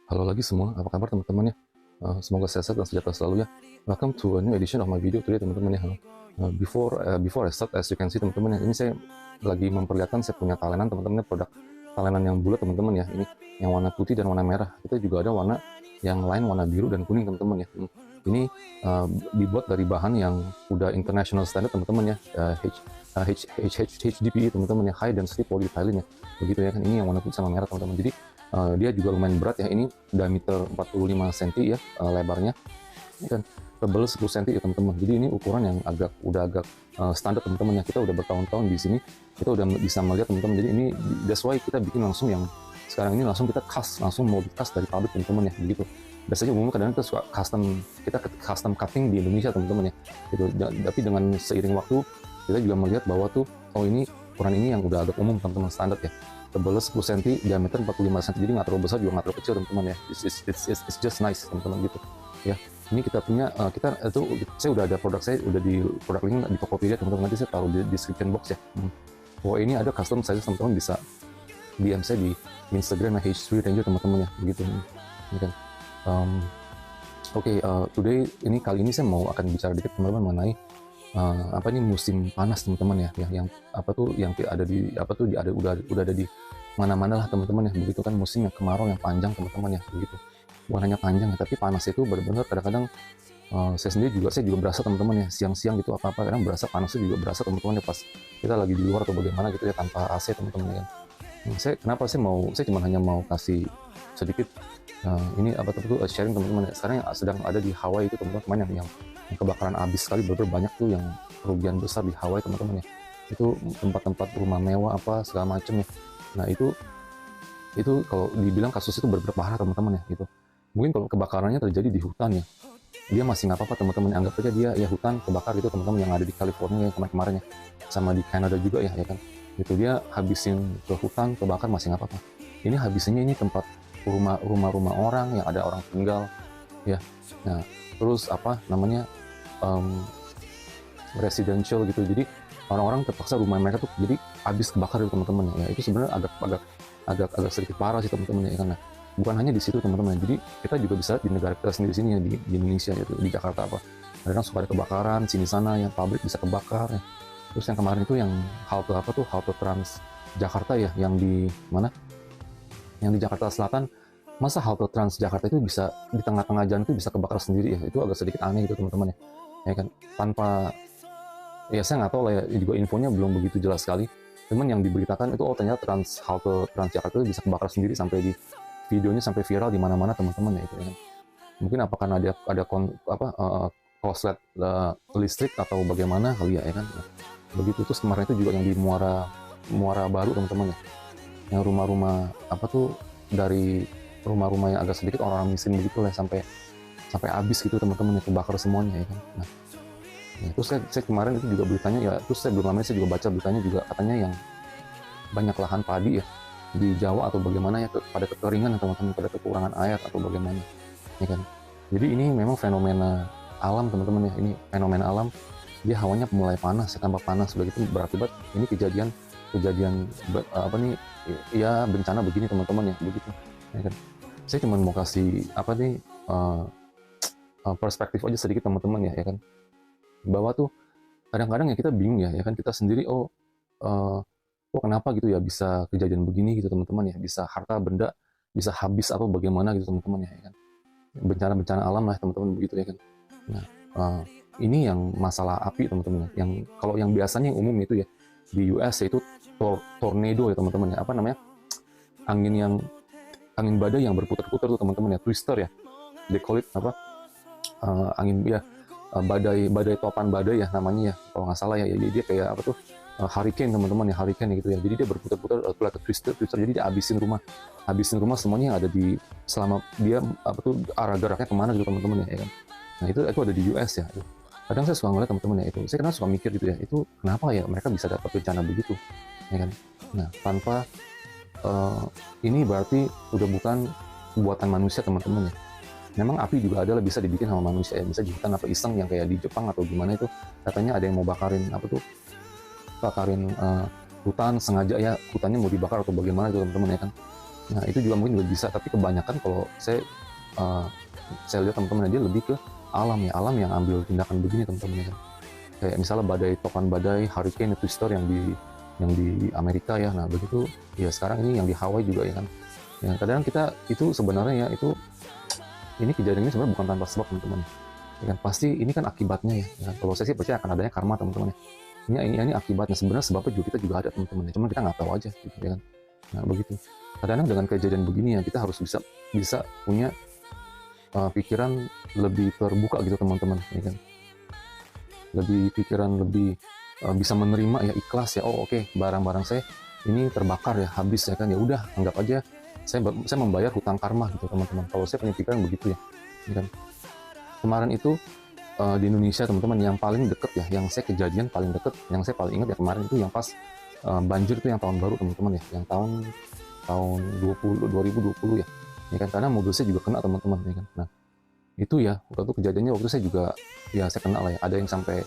Halo lagi semua, apa kabar teman-teman ya? Semoga sehat dan sejahtera selalu ya. Welcome to a new edition of my video today teman-teman ya. Before I start, as you can see teman-teman ya, ini saya lagi memperlihatkan saya punya talenan teman-teman ya, produk talenan yang bulat teman-teman ya. Ini yang warna putih dan warna merah. Kita juga ada warna yang lain, warna biru dan kuning teman-teman ya. Ini dibuat dari bahan yang udah international standard teman-teman ya, HDPE teman-teman ya, high density polyethylene ya. Begitu ya kan, ini yang warna putih sama merah teman-teman. Jadi dia juga lumayan berat ya, ini diameter 45 cm ya, lebarnya, dan tebal 10 cm ya teman-teman. Jadi ini ukuran yang udah agak standar teman-teman ya. Kita udah bertahun-tahun di sini, kita udah bisa melihat teman-teman. Jadi ini that's why kita bikin langsung yang sekarang ini langsung kita langsung mau di dari pabrik teman-teman ya, begitu. Biasanya umumnya kadang kita suka custom cutting di Indonesia teman-teman ya, gitu. Tapi dengan seiring waktu kita juga melihat bahwa tuh, oh ini ukuran ini yang udah agak umum teman-teman, standar ya, tebalnya 10 cm, diameter 45 cm, jadi nggak terlalu besar juga nggak terlalu kecil teman-teman ya. It's just nice teman-teman gitu ya. Ini kita punya saya udah ada produk, saya udah di produk link di Tokopedia teman-teman, nanti saya taruh di description box ya. Bahwa ini ada custom size teman-teman, bisa DM saya di Instagram H3 Ranger teman-teman ya, begitu ini kan. Today ini kali ini saya mau akan bicara dikit teman-teman mengenai apa ini musim panas teman-teman ya, yang yang ada di udah ada di mana-mana lah teman-teman ya, begitu kan. Musim yang kemarau yang panjang teman-teman ya, begitu. Bukan hanya panjang ya, tapi panas itu benar-benar kadang-kadang saya juga berasa teman-teman ya, siang-siang gitu apa-apa kadang berasa panasnya juga berasa teman-teman ya, pas kita lagi di luar atau bagaimana gitu ya, tanpa AC teman-teman ya kan. Saya cuma hanya mau kasih sedikit ini sharing teman-teman ya. Sekarang yang sedang ada di Hawaii itu teman-teman, yang kebakaran habis sekali, bener-bener banyak tuh yang kerugian besar di Hawaii teman-teman ya. Itu tempat-tempat rumah mewah apa segala macem ya. Nah itu kalau dibilang kasus itu bener-bener parah teman-teman ya gitu. Mungkin kalau kebakarannya terjadi di hutan ya, dia masih nggak apa-apa teman-teman, anggap aja dia ya hutan kebakar gitu teman-teman, yang ada di California yang kemarin-kemarin ya, sama di Kanada juga ya kan. Itu dia habisin ke hutan kebakar masih nggak apa-apa. Ini habisinnya ini tempat rumah-rumah orang yang ada orang tinggal ya. Nah terus residential gitu, jadi orang-orang terpaksa rumah mereka tuh jadi habis kebakar itu teman-teman ya. Itu sebenarnya agak sedikit parah sih teman-teman ya, karena bukan hanya di situ teman-teman, jadi kita juga bisa di negara kita sendiri sini ya, di Indonesia gitu, di Jakarta kadang suka ada kebakaran sini sana, yang pabrik bisa kebakar ya. Terus yang kemarin itu yang halte Trans Jakarta ya, yang di mana, yang di Jakarta Selatan. Masa halte Trans Jakarta itu bisa di tengah-tengah jalan itu bisa kebakar sendiri ya, itu agak sedikit aneh gitu teman-teman ya kan. Tanpa, ya saya nggak tahu lah ya, juga infonya belum begitu jelas sekali. Cuman yang diberitakan itu, oh ternyata halte Trans Jakarta itu bisa kebakar sendiri, sampai di videonya sampai viral di mana-mana teman-teman ya itu ya kan. Mungkin apakah ada korslet listrik atau bagaimana kali ya kan. Nah, begitu. Terus kemarin itu juga yang di Muara Baru teman-teman ya, yang rumah-rumah dari rumah-rumah yang agak sedikit orang miskin begitu lah, sampai habis gitu teman-teman ya, kebakar semuanya ya kan. Nah ya, terus saya kemarin itu juga beritanya ya, terus saya belum lama saya juga baca beritanya juga, katanya yang banyak lahan padi ya di Jawa atau bagaimana ya, pada kekeringan teman-teman, pada kekurangan air atau bagaimana ya kan. Jadi ini memang fenomena alam teman-teman ya, ini fenomena alam, dia hawanya mulai panas ya, tambah panas, begitu berakibat ini kejadian bencana begini teman-teman ya, begitu ya kan. Saya cuma mau kasih perspektif aja sedikit teman-teman ya kan, bahwa tuh kadang-kadang ya kita bingung ya kan, kita sendiri kok kenapa gitu ya bisa kejadian begini gitu teman-teman ya, bisa harta benda bisa habis atau bagaimana gitu teman-teman ya kan. Bencana-bencana alam lah teman-teman, begitu ya kan. Nah ini yang masalah api teman-teman ya, yang kalau yang biasanya yang umum itu ya di US yaitu tornado ya teman-teman ya, angin badai yang berputar-putar tuh teman-teman ya, twister ya, they call it angin ya, badai topan badai ya namanya ya kalau nggak salah ya. Jadi dia kayak hurricane teman-teman ya, hurricane gitu ya. Jadi dia berputar-putar, twister, jadi dia habisin rumah semuanya yang ada di, selama dia arah geraknya kemana gitu teman-teman ya kan. Nah itu ada di US ya. Kadang saya suka ngeliat teman-teman ya, saya kadang suka mikir gitu ya, itu kenapa ya mereka bisa dapat bencana begitu ya kan. Nah tanpa ini berarti udah bukan buatan manusia teman-teman ya. Memang api juga adalah bisa dibikin sama manusia ya, bisa di hutan iseng yang kayak di Jepang atau gimana itu, katanya ada yang mau bakarin hutan sengaja ya, hutannya mau dibakar atau bagaimana gitu teman-teman ya kan. Nah itu juga mungkin juga bisa, tapi kebanyakan kalau uh, saya lihat teman-teman aja lebih ke alam ya, alam yang ambil tindakan begini teman-teman ya kan. Kayak misalnya badai, topan badai, hurricane, twister yang di Amerika ya. Nah begitu ya, sekarang ini yang di Hawaii juga ya kan. Ya kadang kita itu sebenarnya ya, itu ini kejadian ini sebenarnya bukan tanpa sebab teman-teman ya kan. Pasti ini kan akibatnya ya, ya kan? Kalau saya sih percaya akan adanya karma teman-teman ya. Ini akibatnya, sebenarnya sebabnya juga kita juga ada teman-teman ya, cuman kita nggak tahu aja gitu ya kan. Nah begitu, kadang-kadang dengan kejadian begini ya, kita harus bisa bisa punya pikiran lebih terbuka gitu teman-teman ya kan. Lebih pikiran lebih bisa menerima ya, ikhlas ya. Oh oke, barang-barang saya ini terbakar ya, habis ya kan, ya udah anggap aja saya membayar hutang karma gitu teman-teman. Kalau saya punya pikiran begitu ya, ya kan. Kemarin itu di Indonesia teman-teman, yang paling deket ya, yang saya kejadian paling deket, yang saya paling ingat ya kemarin itu yang pas banjir itu, yang tahun baru teman-teman ya, yang tahun tahun 2020 ya, ya kan, karena mobil saya juga kena teman-teman ya kan. Nah itu ya, waktu kejadiannya waktu saya juga ya, saya kena lah ya, ada yang sampai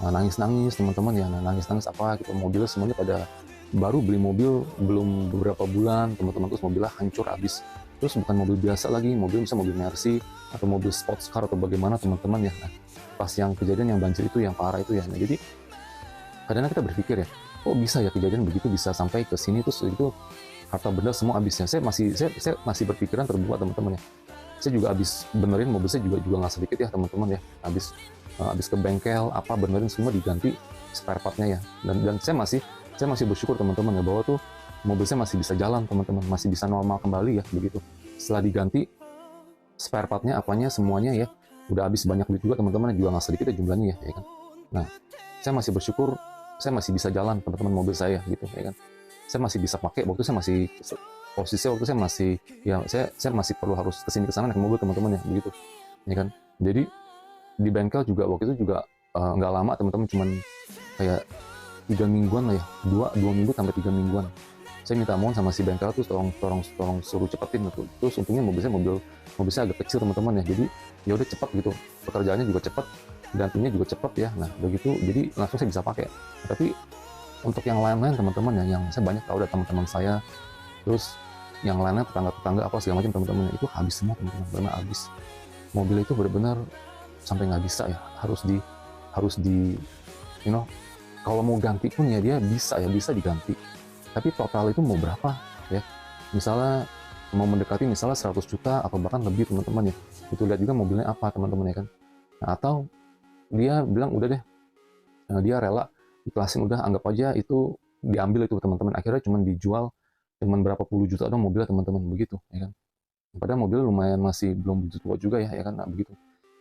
nangis-nangis teman-teman ya. Nah nangis-nangis apa gitu, mobilnya semuanya pada baru beli mobil belum beberapa bulan teman-teman, terus mobilnya hancur habis. Terus bukan mobil biasa lagi, mobil bisa mobil Mercy atau mobil sports car atau bagaimana teman-teman ya. Nah pas yang kejadian yang banjir itu, yang parah itu ya, nah jadi kadang-kadang kita berpikir ya, kok bisa ya kejadian begitu, bisa sampai ke sini, terus itu harta benda semua habisnya. Saya masih berpikiran terbuka teman-teman ya. Saya juga habis benerin mobil saya juga nggak sedikit ya teman-teman ya, habis ke bengkel apa, benerin semua, diganti spare partnya ya. Dan saya masih bersyukur teman-teman ya, bahwa tuh mobil saya masih bisa jalan teman-teman, masih bisa normal kembali ya begitu. Setelah diganti spare partnya apanya semuanya ya, udah habis banyak duit juga teman-teman, juga nggak sedikit ya jumlahnya ya kan. Nah saya masih bersyukur saya masih bisa jalan teman-teman, mobil saya gitu ya kan. Saya masih bisa pakai, waktu saya masih posisinya, waktu saya masih ya, saya masih perlu harus kesini kesana naik mobil teman-teman ya begitu ya kan. Jadi di bengkel juga waktu itu juga nggak lama teman-teman, cuman kayak 3 mingguan lah ya, dua minggu sampai 3 mingguan. Saya minta mohon sama si bengkel tuh, tolong suruh cepetin gitu. Terus untungnya mobil saya agak kecil teman-teman ya, jadi ya udah cepat gitu, pekerjaannya juga cepat, gantinya juga cepat ya. Nah begitu, jadi langsung saya bisa pakai. Tapi untuk yang lain-lain teman-teman ya, yang saya banyak tahu dari teman-teman saya, terus yang lainnya tetangga-tetangga apa segala macam teman-teman ya, itu habis semua teman-teman, benar habis. Mobil itu benar-benar sampai nggak bisa ya, harus di you know, kalau mau ganti pun ya dia bisa diganti, tapi total itu mau berapa ya, misalnya mau mendekati misalnya 100 juta atau bahkan lebih teman-teman ya, itu lihat juga mobilnya apa teman-teman ya kan. Nah, atau dia bilang udah deh, dia rela ikhlasin, udah anggap aja itu diambil itu teman-teman, akhirnya cuma dijual cuman berapa puluh juta dong mobilnya teman-teman begitu ya kan. Padahal mobil lumayan masih belum begitu tua juga ya kan. Nah begitu,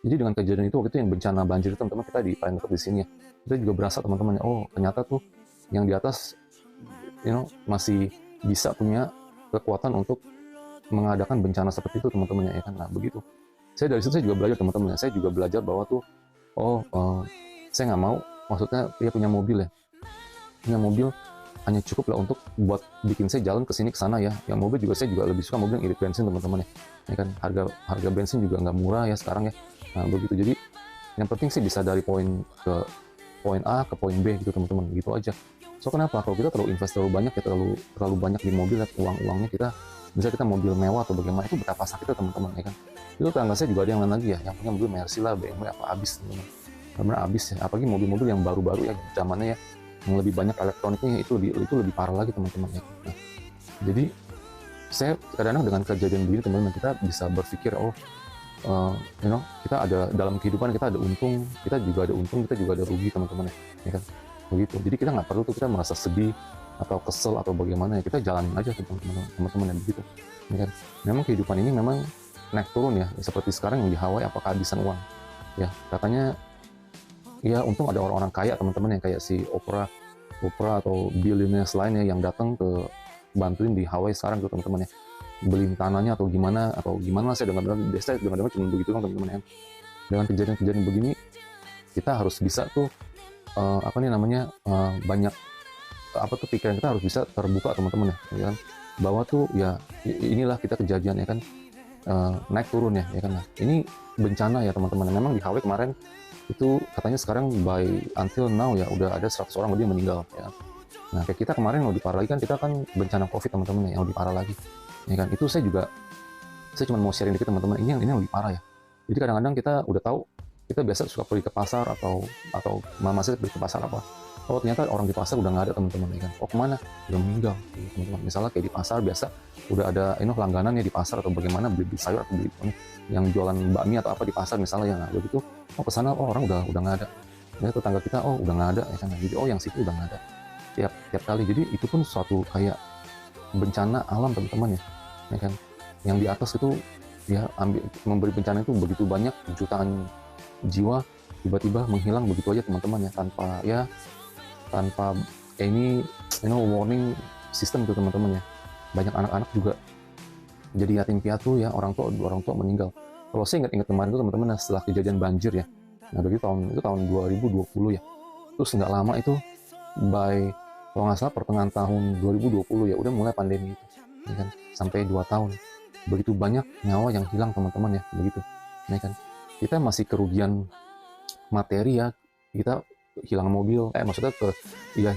jadi dengan kejadian itu waktu itu yang bencana banjir itu teman-teman, kita di paling dekat di sini ya, kita juga berasa teman-teman ya, oh ternyata tuh yang di atas masih bisa punya kekuatan untuk mengadakan bencana seperti itu teman-teman ya kan. Nah begitu, saya dari situ saya juga belajar teman-teman ya, saya juga belajar bahwa tuh saya nggak mau, maksudnya dia punya mobil ya, punya mobil hanya cukup lah untuk buat bikin saya jalan ke sini ke sana ya. Yang mobil juga saya juga lebih suka mobil yang irit bensin teman-teman ya kan, harga bensin juga nggak murah ya sekarang ya. Nah begitu, jadi yang penting sih bisa dari poin A ke poin B gitu teman-teman, gitu aja. So kenapa kalau kita terlalu invest terlalu banyak ya, terlalu banyak di mobil ya, uangnya kita, misalnya kita mobil mewah atau bagaimana, itu betapa sakitnya teman-teman ya kan. Itu tetangga saya juga ada yang lain lagi ya, yang punya mobil Mercy lah, BMW apa habis teman-teman, benar habis ya. Apalagi mobil-mobil yang baru-baru ya zamannya ya, yang lebih banyak elektroniknya, itu lebih parah lagi teman-teman ya. Nah, jadi saya kadang-kadang dengan kejadian begini teman-teman, kita bisa berpikir kita ada dalam kehidupan, kita ada untung, kita juga ada rugi teman-teman ya kan. Begitu, jadi kita nggak perlu tuh kita merasa sedih atau kesel atau bagaimana ya, kita jalanin aja teman-teman ya begitu ya kan. Memang kehidupan ini memang naik turun ya, seperti sekarang yang di Hawaii, apakah kehabisan uang ya, katanya ya untung ada orang-orang kaya teman-teman yang kayak si Oprah atau billionaires lainnya yang datang ke bantuin di Hawaii sekarang tuh teman-teman ya, beliin tanahnya atau gimana saya dengar cuma begitu kan teman-teman ya. Dengan kejadian begini kita harus bisa tuh banyak pikiran kita harus bisa terbuka teman-teman ya kan, bahwa tuh ya inilah kita kejadian ya kan, naik turun ya kan. Nah ini bencana ya teman-teman, memang di Hawaii kemarin itu katanya sekarang by until now ya udah ada 100 orang lebih meninggal ya. Nah kayak kita kemarin mau diparah lagi kan, kita kan bencana COVID teman-teman yang lebih parah lagi. ya kan. Itu saya cuma mau sharing dikit teman-teman, ini yang lebih parah ya. Jadi kadang-kadang kita udah tahu, kita biasa suka pergi ke pasar atau mama saya pergi ke pasar apa, oh ternyata orang di pasar udah nggak ada teman-teman, ya kan. Oh kemana, udah meninggal teman-teman. Misalnya kayak di pasar biasa udah ada langganan ya di pasar atau bagaimana, beli sayur atau beli yang jualan bakmi atau apa di pasar misalnya, ya nah, begitu oh kesana, oh orang udah nggak ada ya, tetangga kita oh udah nggak ada, ya kan. Jadi oh yang situ udah nggak ada tiap kali. Jadi itu pun suatu kayak bencana alam teman-teman ya kan. Yang di atas itu ya memberi bencana itu begitu banyak, jutaan jiwa tiba-tiba menghilang begitu aja teman-teman ya, tanpa ini warning system itu teman-teman ya. Banyak anak-anak juga jadi yatim piatu ya, orang tua meninggal. Kalau saya ingat kemarin itu teman-teman, setelah kejadian banjir ya, nah begitu tahun 2020 ya, terus nggak lama itu kalau nggak salah pertengahan tahun 2020 ya udah mulai pandemi itu, ya kan, sampai 2 tahun. Begitu banyak nyawa yang hilang teman-teman ya, begitu, ya kan. Kita masih kerugian materi ya, kita hilang mobil,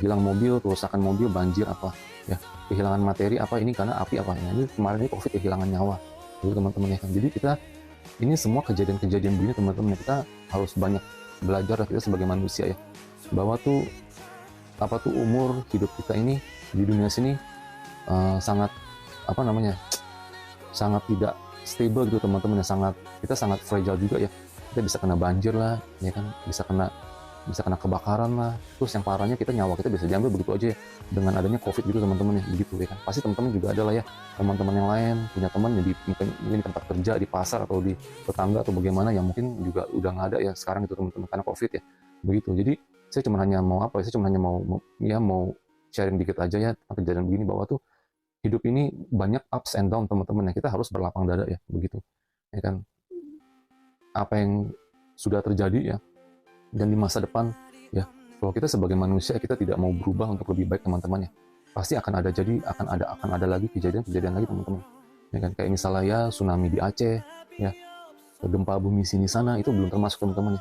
hilang mobil, kerusakan mobil, banjir apa ya, kehilangan materi apa ini karena api apa ya, ini kemarin ini COVID, kehilangan nyawa itu teman-teman ya kan. Jadi ini semua kejadian-kejadian begini teman-teman ya, kita harus banyak belajar kita sebagai manusia ya, bahwa umur hidup kita ini di dunia sini sangat sangat tidak stable gitu teman-teman ya, kita sangat fragile juga ya. Kita bisa kena banjir lah ya kan, bisa kena kebakaran lah, terus yang parahnya nyawa kita bisa diambil begitu aja ya, dengan adanya COVID gitu teman-teman ya, begitu ya kan. Pasti teman-teman juga ada lah ya teman-teman yang lain punya teman yang mungkin di tempat kerja, di pasar atau di tetangga atau bagaimana yang mungkin juga udah nggak ada ya sekarang itu teman-teman karena COVID ya, begitu. Jadi saya cuma hanya mau sharing dikit aja ya tentang kejadian begini, bahwa hidup ini banyak ups and down teman-teman ya, kita harus berlapang dada ya, begitu ya kan. Apa yang sudah terjadi ya, dan di masa depan ya, kalau kita sebagai manusia kita tidak mau berubah untuk lebih baik teman-teman ya, pasti akan ada lagi kejadian lagi teman-teman ya kan. Kayak misalnya ya tsunami di Aceh ya, gempa bumi sini sana, itu belum termasuk teman-teman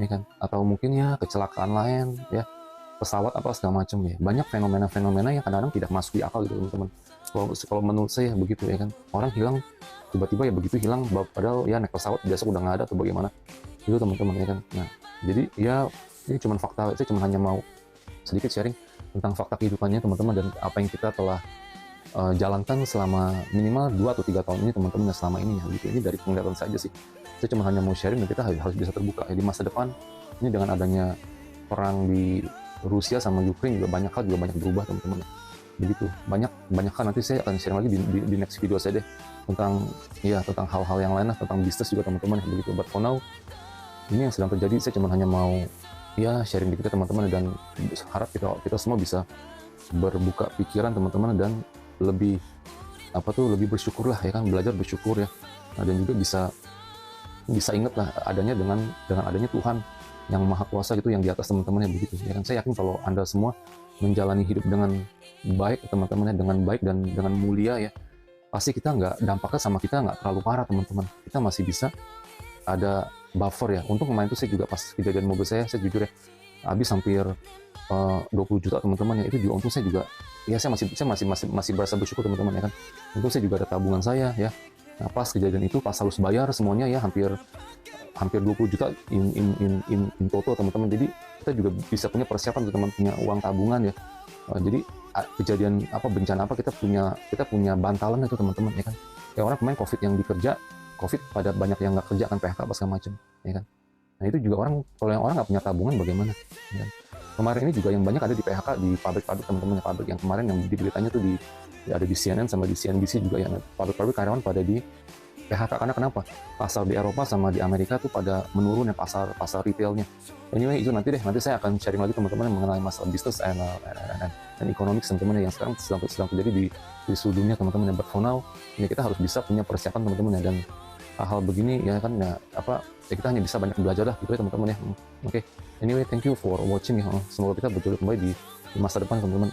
ya kan. Atau mungkin ya kecelakaan lain ya, pesawat apa segala macam ya. Banyak fenomena-fenomena yang kadang-kadang tidak masuk di akal gitu teman-teman. Kalau menurut saya begitu ya kan, orang hilang tiba-tiba ya, begitu hilang padahal ya naik pesawat besok udah nggak ada atau bagaimana itu teman-teman ya kan. Nah jadi ya ini cuma fakta, saya cuma hanya mau sedikit sharing tentang fakta kehidupannya teman-teman, dan apa yang kita telah jalankan selama minimal 2 atau 3 tahun ini teman-teman, selama ini ya gitu. Ini dari penglihatan saja sih, saya cuma hanya mau sharing, dan kita harus bisa terbuka ya di masa depan ini. Dengan adanya perang di Rusia sama Ukraine juga banyak hal juga banyak berubah teman-teman, begitu. Banyak hal nanti saya akan sharing lagi di next video saya deh, tentang hal-hal yang lain lah, tentang bisnis juga teman-teman, begitu. But for now ini yang sedang terjadi, saya cuma hanya mau ya sharing dikit teman-teman, dan harap kita semua bisa berbuka pikiran teman-teman, dan lebih bersyukur lah ya kan, belajar bersyukur ya. Nah, dan juga bisa ingat lah dengan adanya Tuhan yang maha kuasa gitu, yang di atas teman-teman ya, begitu ya kan. Saya yakin kalau Anda semua menjalani hidup dengan baik teman-teman ya, dengan baik dan dengan mulia ya, pasti dampaknya sama kita nggak terlalu parah teman-teman. Kita masih bisa ada buffer ya. Untuk kemarin itu saya juga pas kejadian mobil saya jujur ya, habis hampir 20 juta teman-teman ya, itu juga untung saya juga ya, saya masih berasa bersyukur teman-teman ya kan. Untung saya juga ada tabungan saya ya. Nah, pas kejadian itu, pas harus bayar semuanya ya, hampir 20 juta in total teman-teman. Jadi kita juga bisa punya persiapan teman-teman, punya uang tabungan ya. Jadi kejadian bencana kita punya bantalan itu teman-teman ya kan. Kayak orang kemarin COVID pada banyak yang nggak kerja kan, PHK apa segala macam ya kan. Nah itu juga kalau yang orang nggak punya tabungan bagaimana ya kan? Kemarin ini juga yang banyak ada di PHK di pabrik-pabrik teman-teman ya, pabrik yang kemarin yang di beritanya tuh ada di CNN sama di CNBC juga ya, pabrik-pabrik karyawan pada di PHK. Karena kenapa? Pasar di Eropa sama di Amerika tuh pada menurun ya, pasar retailnya. Anyway, itu nanti saya akan sharing lagi teman-teman mengenai masalah bisnis dan ekonomi teman-teman yang sekarang sedang terjadi di seluruh dunia teman-teman. But for now, ya kita harus bisa punya persiapan teman-teman ya, dan hal begini ya kan ya, kita hanya bisa banyak belajar lah gitu ya teman-teman ya. Oke. Anyway, thank you for watching ya. Semoga kita berjodoh kembali di masa depan teman-teman.